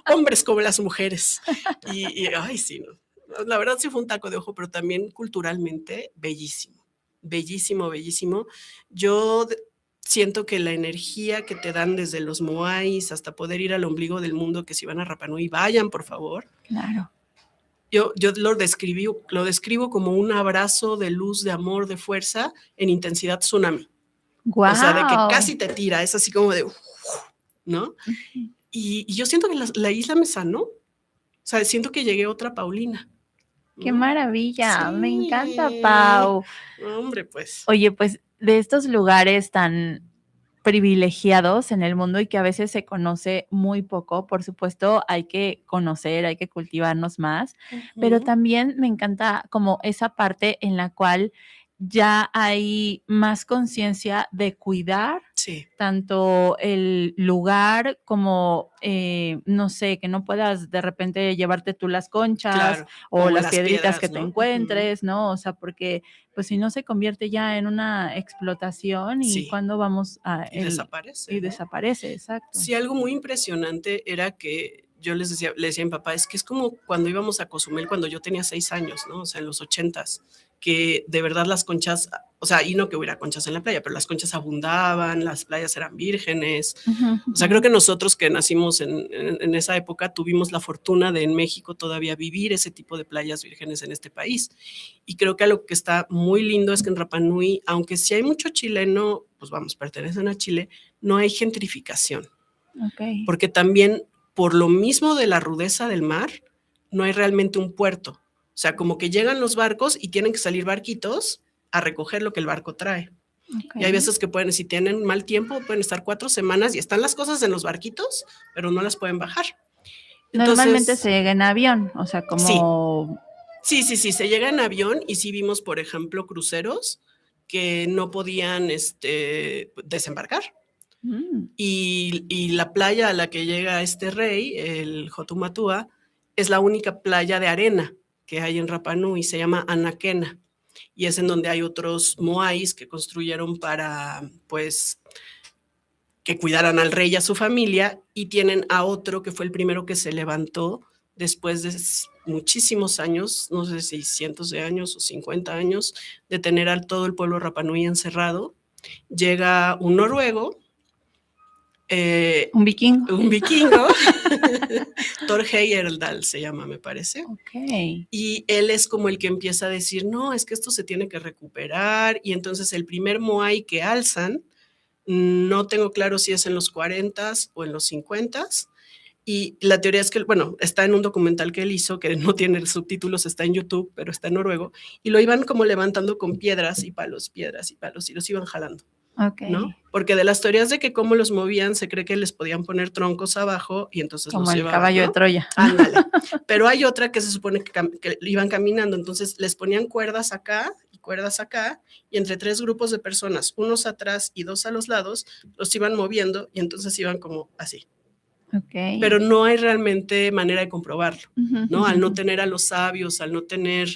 hombres como las mujeres. Ay, sí, no. La verdad sí fue un taco de ojo, pero también culturalmente bellísimo, bellísimo, bellísimo. Yo siento que la energía que te dan desde los moais hasta poder ir al ombligo del mundo, que si van a Rapa Nui, vayan, por favor. Claro. Yo lo describo como un abrazo de luz, de amor, de fuerza en intensidad tsunami. O sea, de que Guau. casi te tira, es así como de, ¿no? Y yo siento que la isla me sanó. O sea, siento que llegué a otra Paulina. Qué ¿no? maravilla, me encanta, Sí. Pau. Hombre, pues. Oye, pues de estos lugares tan privilegiados en el mundo y que a veces se conoce muy poco, por supuesto, hay que conocer, hay que cultivarnos más, pero Ujú. también me encanta como esa parte en la cual ya hay más conciencia de cuidar Sí, tanto el lugar como, no sé, que no puedas de repente llevarte tú las conchas claro. o O las las piedritas que piedras, te ¿no? Ujú. encuentres, ¿no? O sea, porque pues si no se convierte ya en una explotación y Sí. cuándo vamos a Y el desaparece, y ¿no? desaparece, exacto. Sí, algo muy impresionante era que yo le decía a mi papá, es que es como cuando íbamos a Cozumel cuando yo tenía 6 años, ¿no? O sea, en los 80s, que de verdad las conchas, o sea, y no que hubiera conchas en la playa, pero las conchas abundaban, las playas eran vírgenes. Ujú, O sea, creo ujú. que nosotros que nacimos en esa época tuvimos la fortuna de en México todavía vivir ese tipo de playas vírgenes en este país. Y creo que lo que está muy lindo es que en Rapa Nui, aunque sí hay mucho chileno, pues vamos, pertenecen a Chile, no hay gentrificación, Okey. porque también por lo mismo de la rudeza del mar, no hay realmente un puerto. O sea, como que llegan los barcos y tienen que salir barquitos a recoger lo que el barco trae. Y hay Okey. veces que pueden, si tienen mal tiempo, pueden estar 4 semanas y están las cosas en los barquitos, pero no las pueden bajar. Normalmente Entonces, se llega en avión, o sea, sí, como sí, se llega en avión y sí vimos, por ejemplo, cruceros que no podían desembarcar. mm, Y la playa a la que llega este rey, el Jotumatua, es la única playa de arena que hay en Rapa Nui, se llama Anaquena, y es en donde hay otros moais que construyeron para, pues, que cuidaran al rey y a su familia, y tienen a otro que fue el primero que se levantó después de muchísimos años, no sé si cientos de años o 50 años, de tener a todo el pueblo Rapa Nui encerrado. Llega un noruego, un vikingo. un vikingo, Thor Heyerdahl se llama, me parece. Okey. Y él es como el que empieza a decir, no, es que esto se tiene que recuperar. Y entonces el primer Moai que alzan, no tengo claro si es en los 40s o en los 50s. Y la teoría es que, bueno, está en un documental que él hizo, que no tiene subtítulos, está en YouTube, pero está en noruego, y lo iban como levantando con piedras y palos, y los iban jalando. ¿No? Okey. Porque de las teorías de que cómo los movían, se cree que les podían poner troncos abajo y entonces Como los el llevaban, caballo de ¿no? Troya. Ándale. Pero hay otra que se supone que iban caminando, entonces les ponían cuerdas acá y entre 3 grupos de personas, unos atrás y 2 a los lados, los iban moviendo y entonces iban como así. Okey. Pero no hay realmente manera de comprobarlo, Ujú, ¿no? ujú, Al no ujú. tener a los sabios, al no tener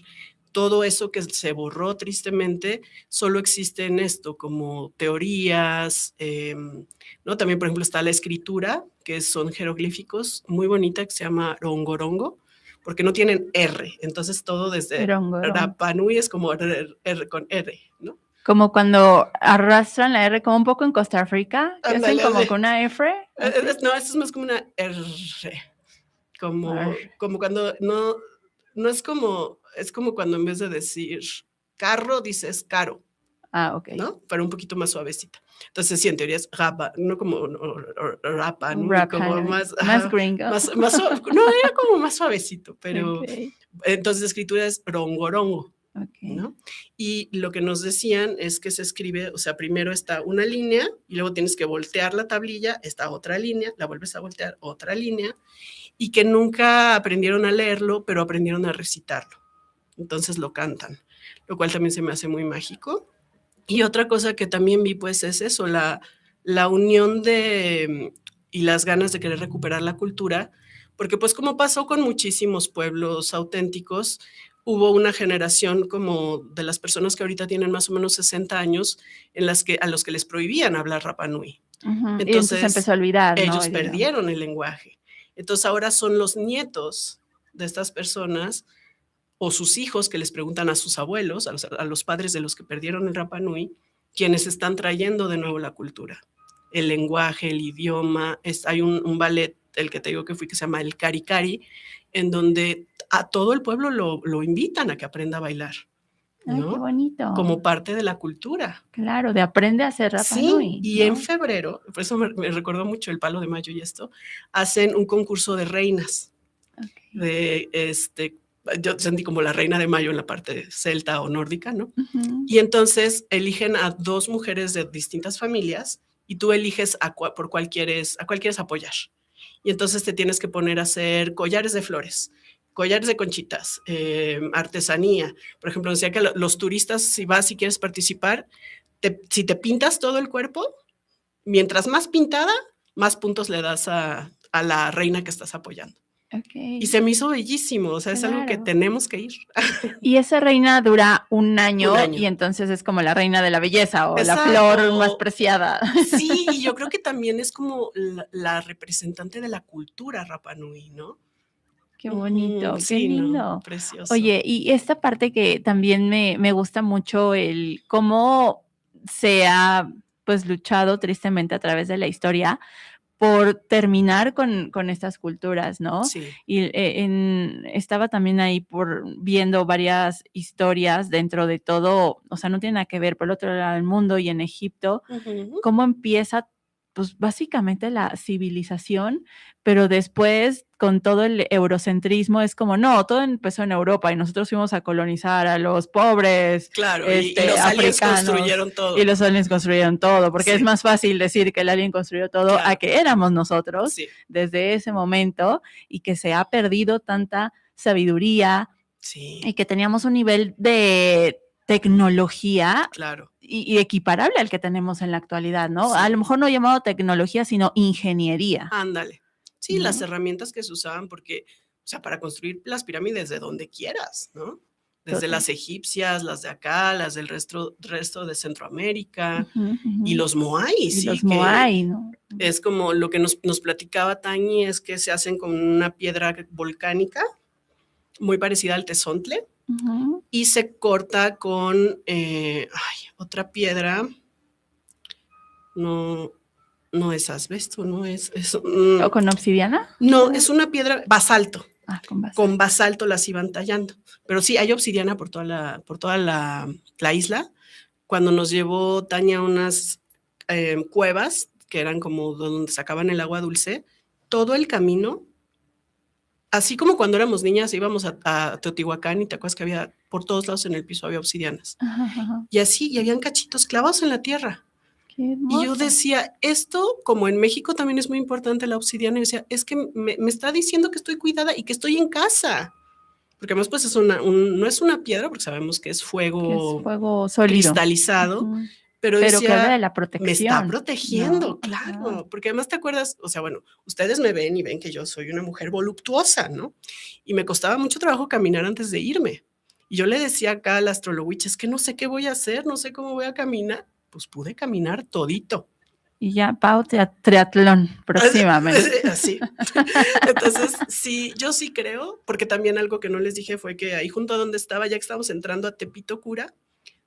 todo eso que se borró tristemente, solo existe en esto, como teorías, ¿no? También, por ejemplo, está la escritura, que son jeroglíficos, muy bonita, que se llama rongorongo, porque no tienen R, entonces todo desde Rongo. Rapa Nui es como R con R, ¿no? Como cuando arrastran la R, como un poco en Costa Rica, que hacen Ándale, como con una F, ¿así? no, esto es más como una R, Arre. como cuando no es como cuando en vez de decir carro dices caro, Ah, okey. ¿no? Pero un poquito más suavecita. Entonces, sí, en teoría es rapa, no como rapa, Un ¿no? Y rap como hanoi, más, más ajá, gringo. no, era como más suavecito, pero Okey. entonces la escritura es rongorongo, Okay. ¿no? Y lo que nos decían es que se escribe, o sea, primero está una línea y luego tienes que voltear la tablilla, está otra línea, la vuelves a voltear, otra línea, y que nunca aprendieron a leerlo, pero aprendieron a recitarlo. Entonces lo cantan, lo cual también se me hace muy mágico. Y otra cosa que también vi, pues, es eso, la unión y las ganas de querer recuperar la cultura, porque pues como pasó con muchísimos pueblos auténticos, hubo una generación como de las personas que ahorita tienen más o menos 60 años a los que les prohibían hablar Rapa Nui. Y entonces empezó a olvidar, ¿no? Ellos perdieron el lenguaje. Entonces ahora son los nietos de estas personas o sus hijos que les preguntan a sus abuelos, a los padres de los que perdieron el Rapa Nui, quienes están trayendo de nuevo la cultura, el lenguaje, el idioma. Hay un ballet, el que te digo que fui, que se llama el Cari Cari, en donde a todo el pueblo lo invitan a que aprenda a bailar, ¿no? Ay, qué bonito. Como parte de la cultura. Claro, de aprende a hacer Rapa Nui. Sí, y en febrero, por eso me recordó mucho el Palo de Mayo y esto, hacen un concurso de reinas. Okay. Yo sentí como la reina de mayo en la parte celta o nórdica, ¿no? Y entonces eligen a 2 mujeres de distintas familias y tú eliges por cuál quieres apoyar. Y entonces te tienes que poner a hacer collares de flores, collares de conchitas, artesanía. Por ejemplo, decía que los turistas, si quieres participar, si te pintas todo el cuerpo, mientras más pintada, más puntos le das a la reina que estás apoyando. Okay. Y se me hizo bellísimo, o sea, es algo que tenemos que ir. Y esa reina dura un año y entonces es como la reina de la belleza o la flor más preciada. Sí, y yo creo que también es como la representante de la cultura Rapa Nui, ¿no? Qué bonito, sí, qué lindo. No, precioso. Oye, y esta parte que también me gusta mucho, el cómo se ha pues luchado tristemente a través de la historia por terminar con estas culturas, ¿no? Sí. Y estaba también ahí viendo varias historias dentro de todo, o sea, no tiene nada que ver, por el otro lado del mundo y en Egipto, cómo empieza pues básicamente la civilización, pero después con todo el eurocentrismo es como, no, todo empezó en Europa y nosotros fuimos a colonizar a los pobres, claro, y los aliens construyeron todo. Y los aliens construyeron todo, porque es más fácil decir que el alien construyó todo a que éramos nosotros desde ese momento y que se ha perdido tanta sabiduría y que teníamos un nivel de tecnología y equiparable al que tenemos en la actualidad, ¿no? A lo mejor no llamado tecnología, sino ingeniería. Ándale. Sí, las herramientas que se usaban, porque, o sea, para construir las pirámides de donde quieras, ¿no? Desde las egipcias, las de acá, las del resto de Centroamérica, y los moai, sí. Los moai, ¿no? Es como lo que nos platicaba Tañi, es que se hacen con una piedra volcánica muy parecida al tezontle, y se corta con otra piedra, no es asbesto, no es ¿O con obsidiana? No, es una piedra, basalto. Con basalto. Con basalto las iban tallando. Pero sí, hay obsidiana por toda la isla. Cuando nos llevó Tania a unas cuevas, que eran como donde sacaban el agua dulce, todo el camino, así como cuando éramos niñas íbamos a Teotihuacán y te acuerdas que había, por todos lados en el piso había obsidianas. Y así, y habían cachitos clavados en la tierra. Y yo decía, esto, como en México también es muy importante la obsidiana, y decía, es que me está diciendo que estoy cuidada y que estoy en casa. Porque además, pues, no es una piedra, porque sabemos que es fuego sólido, cristalizado, pero decía, que habla de la protección. Me está protegiendo, claro. Porque además te acuerdas, o sea, bueno, ustedes me ven y ven que yo soy una mujer voluptuosa, ¿no? Y me costaba mucho trabajo caminar antes de irme. Y yo le decía acá al astrolowitch, es que no sé qué voy a hacer, no sé cómo voy a caminar. Pues pude caminar todito. Y ya, Pau, triatlón próximamente. Así. Entonces, sí, yo sí creo, porque también algo que no les dije fue que ahí junto a donde estaba, ya que estábamos entrando a Tepito Cura,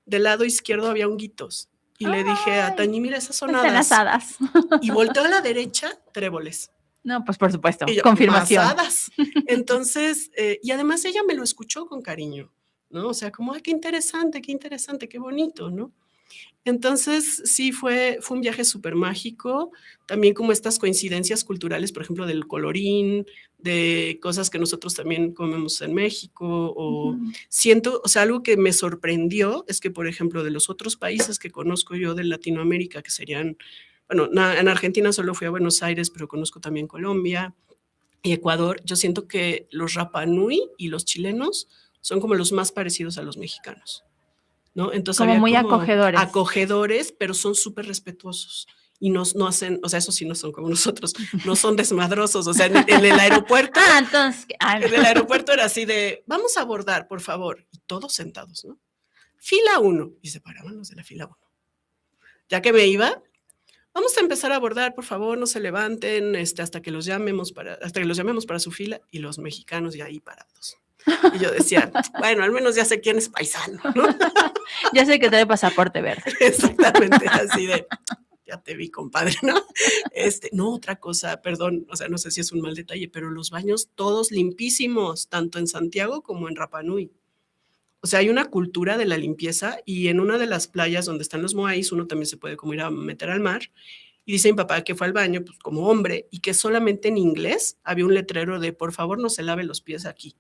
del lado izquierdo había honguitos. Y le dije a Tañi, mira, esas son hadas. Y volteó a la derecha, tréboles. No, pues por supuesto, yo, confirmación. Hadas. Entonces, y además ella me lo escuchó con cariño, ¿no? O sea, como, ay, qué interesante, qué bonito, ¿no? Entonces, sí, fue un viaje súper mágico. También como estas coincidencias culturales, por ejemplo, del colorín, de cosas que nosotros también comemos en México, o siento, o sea, algo que me sorprendió es que, por ejemplo, de los otros países que conozco yo de Latinoamérica, que serían, bueno, en Argentina solo fui a Buenos Aires, pero conozco también Colombia y Ecuador, yo siento que los Rapa Nui y los chilenos son como los más parecidos a los mexicanos, ¿no? Entonces Como había muy como acogedores. pero son súper respetuosos y no hacen, o sea, eso sí no son como nosotros, no son desmadrosos, o sea, en el aeropuerto. Entonces. En el aeropuerto era así de, vamos a abordar, por favor, y todos sentados, ¿no? Fila 1, y se paraban los de la fila 1. Ya que me iba, vamos a empezar a abordar, por favor, no se levanten, hasta que los llamemos para su fila, y los mexicanos ya ahí parados. Y yo decía, bueno, al menos ya sé quién es paisano, ¿no? Ya sé que trae pasaporte verde. Exactamente, así de, ya te vi, compadre, ¿no? No, otra cosa, perdón, o sea, no sé si es un mal detalle, pero los baños todos limpísimos, tanto en Santiago como en Rapa Nui. O sea, hay una cultura de la limpieza, y en una de las playas donde están los moais, uno también se puede como ir a meter al mar. Y dice mi papá que fue al baño, pues como hombre, y que solamente en inglés había un letrero de, por favor, no se lave los pies aquí,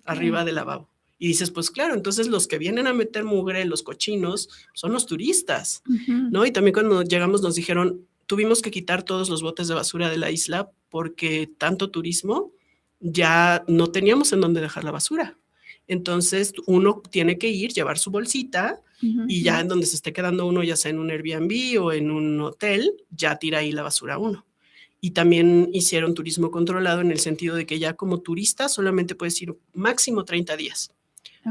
arriba del lavabo. Y dices, pues claro, entonces los que vienen a meter mugre, los cochinos, son los turistas, ¿no? Y también cuando llegamos nos dijeron, tuvimos que quitar todos los botes de basura de la isla porque tanto turismo, ya no teníamos en dónde dejar la basura. Entonces uno tiene que ir, llevar su bolsita, y ya en donde se esté quedando uno, ya sea en un Airbnb o en un hotel, ya tira ahí la basura uno. Y también hicieron turismo controlado en el sentido de que ya como turista solamente puedes ir máximo 30 días.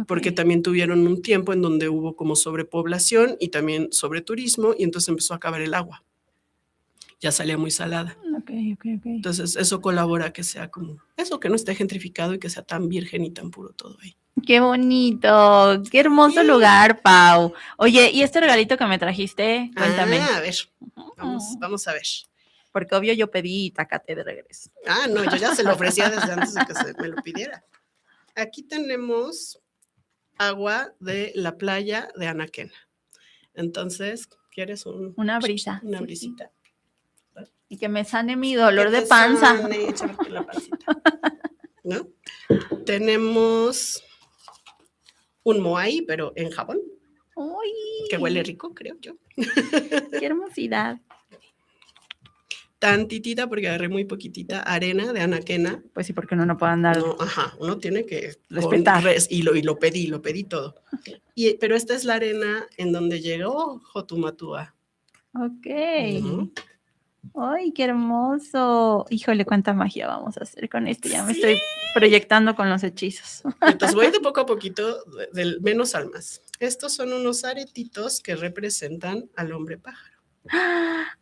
Porque también tuvieron un tiempo en donde hubo como sobrepoblación y también sobreturismo, y entonces empezó a acabar el agua. Ya salía muy salada. Entonces eso colabora a que sea como eso, que no esté gentrificado y que sea tan virgen y tan puro todo ahí. Qué bonito, qué hermoso lugar, Pau. Oye, ¿y este regalito que me trajiste? Cuéntame. A ver, vamos a ver. Porque obvio yo pedí Tecate de regreso. No, yo ya se lo ofrecía desde antes de que me lo pidiera. Aquí tenemos agua de la playa de Anaquena. Entonces, ¿quieres una brisa? Una brisita. Sí. Y que me sane mi dolor de panza. Échate la pancita. ¿No? Tenemos un moai, pero en jabón. ¡Uy! Que huele rico, creo yo. ¡Qué hermosidad! Tantitita, porque agarré muy poquitita, arena de Anaquena. Pues sí, porque uno no puede andar. No, uno tiene que respetar. Y lo pedí todo. Pero esta es la arena en donde llegó Jotumatua. Ok. ¡Ay, qué hermoso! Híjole, cuánta magia vamos a hacer con esto. Ya me estoy proyectando con los hechizos. Entonces voy de poco a poquito, del menos al más. Estos son unos aretitos que representan al hombre pájaro.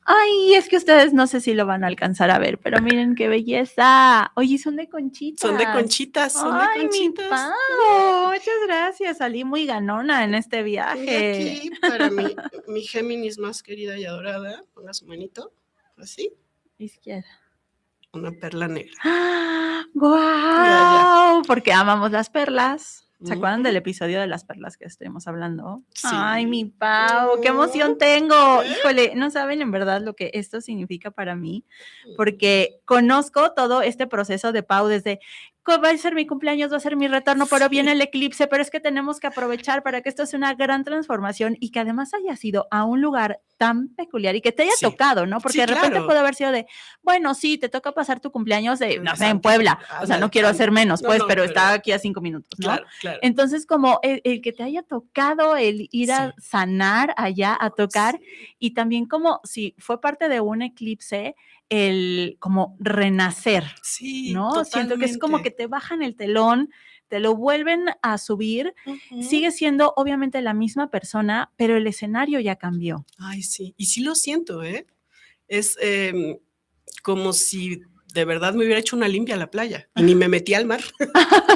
Ay, es que ustedes no sé si lo van a alcanzar a ver, pero miren qué belleza. Oye, son de conchitas. Son de conchitas. Ay, mi Pau, muchas gracias. Salí muy ganona en este viaje. Y aquí, para mi Géminis más querida y adorada, ponga su manito, así. Izquierda. Una perla negra. ¡Guau! Porque amamos las perlas. ¿Se acuerdan del episodio de las perlas que estuvimos hablando? Sí. Ay, mi Pau, qué emoción tengo. Híjole, no saben en verdad lo que esto significa para mí, porque conozco todo este proceso de Pau desde va a ser mi cumpleaños, va a ser mi retorno, pero viene el eclipse, pero es que tenemos que aprovechar para que esto sea una gran transformación y que además haya sido a un lugar tan peculiar y que te haya tocado, ¿no? Porque de repente puede haber sido de, bueno, sí, te toca pasar tu cumpleaños de, no sé, en Puebla, o sea, no quiero hacer menos, pues, pero está aquí a 5 minutos, ¿no? Claro. Entonces, como el que te haya tocado, el ir a sanar allá, a tocar, y también como si fue parte de un eclipse, el como renacer, ¿no? Totalmente. Siento que es como que te bajan el telón, te lo vuelven a subir, sigue siendo obviamente la misma persona, pero el escenario ya cambió. Ay, sí, y sí lo siento, ¿eh? Es como si de verdad me hubiera hecho una limpia a la playa y ni me metí al mar.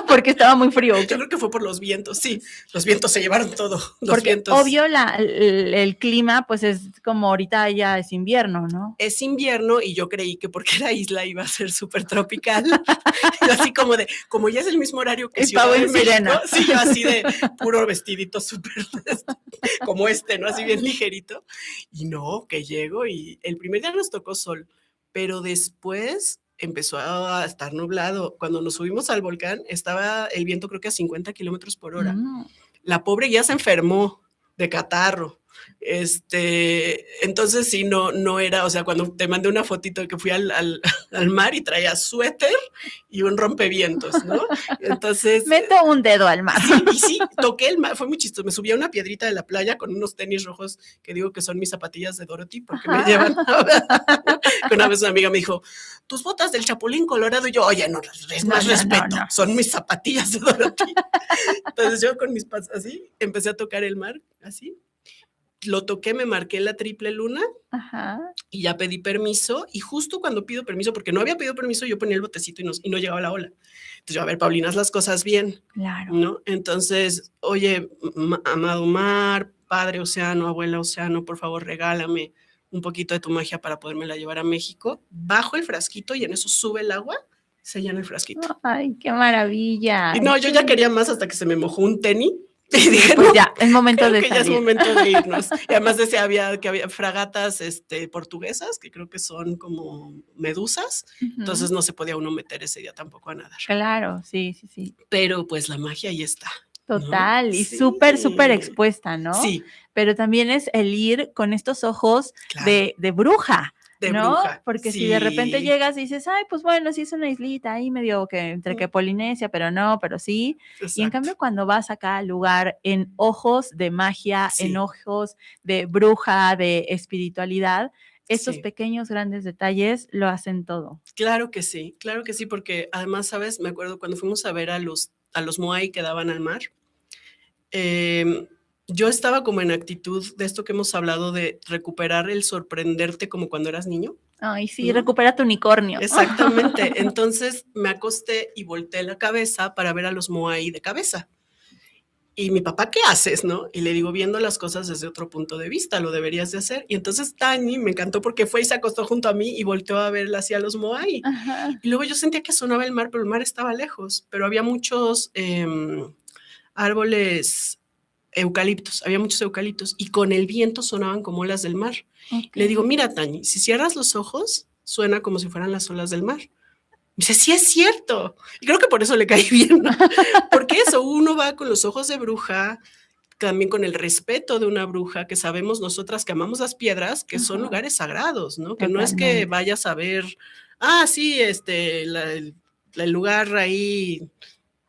Porque estaba muy frío. Yo creo que fue por los vientos, sí. Los vientos se llevaron todo. Los Porque vientos. obvio el clima, pues es como ahorita ya es invierno, ¿no? Es invierno y yo creí que porque era isla iba a ser súper tropical. Así como ya es el mismo horario que Ciudad de México. Sí, yo así de puro vestidito súper, como ¿no? Así bien ligerito. Y no, que llego y el primer día nos tocó sol, pero después empezó a estar nublado. Cuando nos subimos al volcán, estaba el viento creo que a 50 kilómetros por hora. La pobre ya se enfermó de catarro. Entonces sí, no era, o sea, cuando te mandé una fotito de que fui al mar y traía suéter y un rompevientos, ¿no? Entonces... Meto un dedo al mar. Sí, toqué el mar, fue muy chistoso. Me subí a una piedrita de la playa con unos tenis rojos que digo que son mis zapatillas de Dorothy porque me llevan. Una vez una amiga me dijo, tus botas del Chapulín Colorado. Y yo, oye, no, es más respeto, son mis zapatillas de Dorothy. Entonces yo con mis pasos así, empecé a tocar el mar, así. Lo toqué, me marqué la triple luna. Ajá. Y ya pedí permiso. Y justo cuando pido permiso, porque no había pedido permiso, yo ponía el botecito y no llegaba la ola. Entonces yo, a ver, Paulina, haz las cosas bien. Claro. ¿No? Entonces, oye, amado mar, padre océano, abuela océano, por favor, regálame un poquito de tu magia para podérmela llevar a México. Bajo el frasquito y en eso sube el agua, se llena el frasquito. Ay, qué maravilla. Y no, yo ya quería más hasta que se me mojó un tenis. Y dije, pues no, ya, es momento de salir. Ya es momento de irnos. Y además decía que había fragatas portuguesas, que creo que son como medusas, entonces no se podía uno meter ese día tampoco a nadar. Claro, sí. Pero pues la magia ahí está. Total, ¿no? Y sí. súper expuesta, ¿no? Sí. Pero también es el ir con estos ojos de bruja. De ¿no? bruja. Porque si de repente llegas y dices, ay, pues bueno, sí es una islita ahí medio que entre que Polinesia, pero no, pero sí. Exacto. Y en cambio cuando vas acá al lugar en ojos de magia, en ojos de bruja, de espiritualidad, estos pequeños, grandes detalles lo hacen todo. Claro que sí, porque además, ¿sabes? Me acuerdo cuando fuimos a ver a los Moai que daban al mar, yo estaba como en actitud de esto que hemos hablado de recuperar el sorprenderte como cuando eras niño. Ay, sí, ¿no? Recupera tu unicornio. Exactamente. Entonces me acosté y volteé la cabeza para ver a los Moai de cabeza. Y mi papá, ¿qué haces, no? Y le digo, viendo las cosas desde otro punto de vista, lo deberías de hacer. Y entonces Tani me encantó porque fue y se acostó junto a mí y volteó a ver hacia los Moai. Ajá. Y luego yo sentía que sonaba el mar, pero el mar estaba lejos. Pero había muchos árboles eucaliptos, había muchos eucaliptos y con el viento sonaban como olas del mar. Okay. Le digo, mira, Tani, si cierras los ojos, suena como si fueran las olas del mar. Me dice, sí es cierto. Y creo que por eso le caí bien, ¿no? Porque eso, uno va con los ojos de bruja, también con el respeto de una bruja, que sabemos nosotras que amamos las piedras, que son lugares sagrados, ¿no? Que no es que vayas a ver, sí, el lugar ahí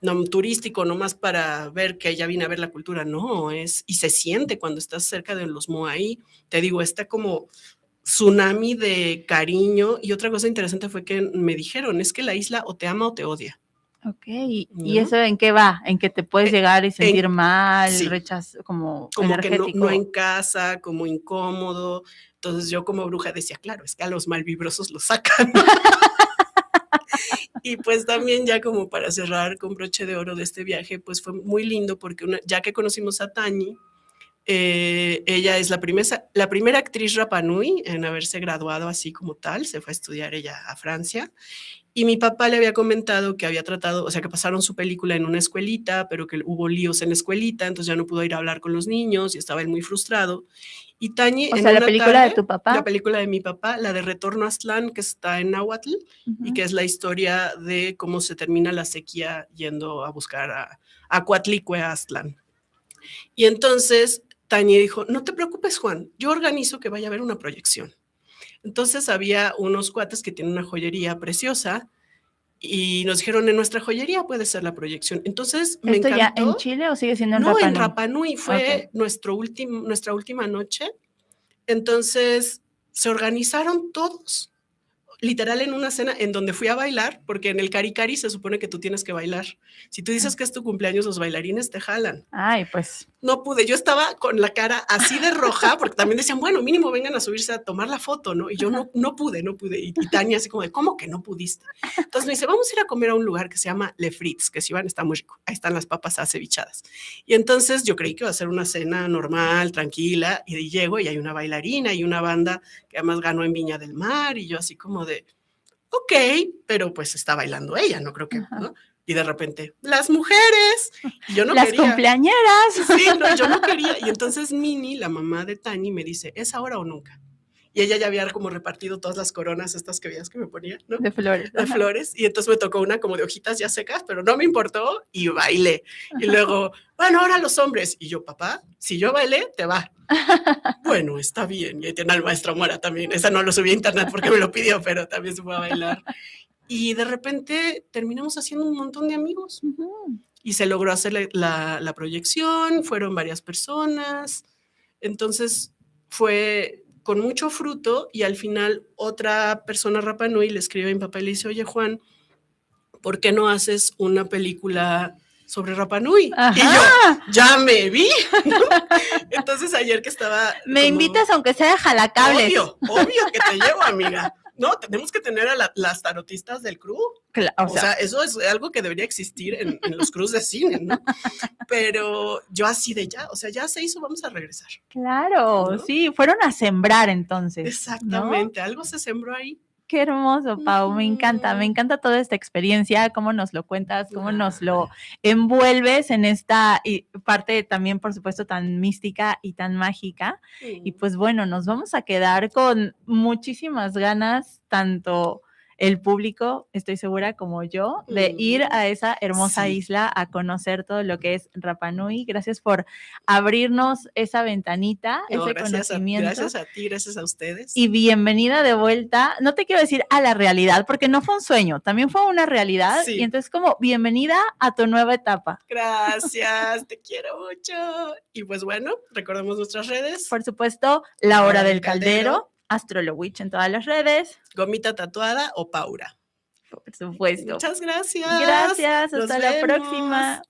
no, turístico, nomás para ver que ya vine a ver la cultura, no, y se siente cuando estás cerca de los Moai, te digo, está como tsunami de cariño. Y otra cosa interesante fue que me dijeron, es que la isla o te ama o te odia. Ok, ¿no? ¿Y eso en qué va? ¿En que te puedes llegar y sentir mal, rechazo, como energético? Que no en casa, como incómodo? Entonces yo como bruja decía, claro, es que a los malvibrosos los sacan. Y pues también ya como para cerrar con broche de oro de este viaje, pues fue muy lindo porque ya que conocimos a Tani, ella es la primera actriz Rapa Nui en haberse graduado así como tal, se fue a estudiar ella a Francia. Y mi papá le había comentado que había tratado, o sea, que pasaron su película en una escuelita, pero que hubo líos en la escuelita, entonces ya no pudo ir a hablar con los niños y estaba él muy frustrado. Y Tani, o sea, la película de tu papá. La película de mi papá, la de Retorno a Aztlán, que está en náhuatl, y que es la historia de cómo se termina la sequía yendo a buscar a Coatlicue, a Aztlán. Y entonces Tani dijo, no te preocupes, Juan, yo organizo que vaya a haber una proyección. Entonces había unos cuates que tienen una joyería preciosa y nos dijeron, en nuestra joyería puede ser la proyección. Entonces me encantó. ¿Esto ya en Chile o sigue siendo en Rapa Nui? No, en Rapa Nui fue nuestra última noche. Entonces se organizaron todos, literal en una cena en donde fui a bailar, porque en el Cari Cari se supone que tú tienes que bailar. Si tú dices que es tu cumpleaños, los bailarines te jalan. Ay, pues no pude. Yo estaba con la cara así de roja, porque también decían, bueno, mínimo vengan a subirse a tomar la foto, ¿no? Y yo no pude. Y Tania así como de, ¿cómo que no pudiste? Entonces me dice, vamos a ir a comer a un lugar que se llama Le Fritz, que si van está muy rico. Ahí están las papas acevichadas. Y entonces yo creí que iba a ser una cena normal, tranquila, y llego y hay una bailarina y una banda que además ganó en Viña del Mar, y yo así como de, ok, pero pues está bailando ella, no creo que, ¿no? Y de repente, las mujeres, y yo no las quería. cumpleañeras. Sí, no, yo no quería. Y entonces Mini, la mamá de Tani, me dice, ¿es ahora o nunca? Y ella ya había como repartido todas las coronas estas que veías que me ponía, ¿no? De flores. De flores. Y entonces me tocó una como de hojitas ya secas, pero no me importó y bailé. Y luego, bueno, ahora los hombres. Y yo, papá, si yo bailé, te va. Bueno, está bien. Y ahí tiene al maestro Mora también. Esa no lo subí a internet porque me lo pidió, pero también se fue a bailar. Y de repente terminamos haciendo un montón de amigos. Y se logró hacer la proyección, fueron varias personas. Entonces fue con mucho fruto y al final otra persona Rapa Nui le escribe a mi papá y le dice, oye Juan, ¿por qué no haces una película sobre Rapa Nui? Ajá. Y yo, ya me vi, ¿no? Entonces ayer que estaba... Me invitas aunque sea de jalacables. Obvio que te llevo, amiga. No, tenemos que tener a las tarotistas del crew. Claro, o sea, eso es algo que debería existir en los crews de cine, ¿no? Pero yo así de ya, o sea, ya se hizo, vamos a regresar. Claro, ¿no? Sí, fueron a sembrar entonces. Exactamente, ¿no? Algo se sembró ahí. Qué hermoso, Pau, me encanta toda esta experiencia, cómo nos lo cuentas, cómo nos lo envuelves en esta parte también, por supuesto, tan mística y tan mágica. Y pues bueno, nos vamos a quedar con muchísimas ganas, tanto el público, estoy segura, como yo, de ir a esa hermosa isla a conocer todo lo que es Rapa Nui. Gracias por abrirnos esa ventanita, ese conocimiento. Gracias a ti, gracias a ustedes. Y bienvenida de vuelta, no te quiero decir a la realidad, porque no fue un sueño, también fue una realidad. Sí. Y entonces como bienvenida a tu nueva etapa. Gracias, te quiero mucho. Y pues bueno, recordemos nuestras redes. Por supuesto, La Hora del Caldero. Astrolowitch en todas las redes. Gomita Tatuada o Paura. Por supuesto. Muchas gracias. Gracias, hasta la próxima.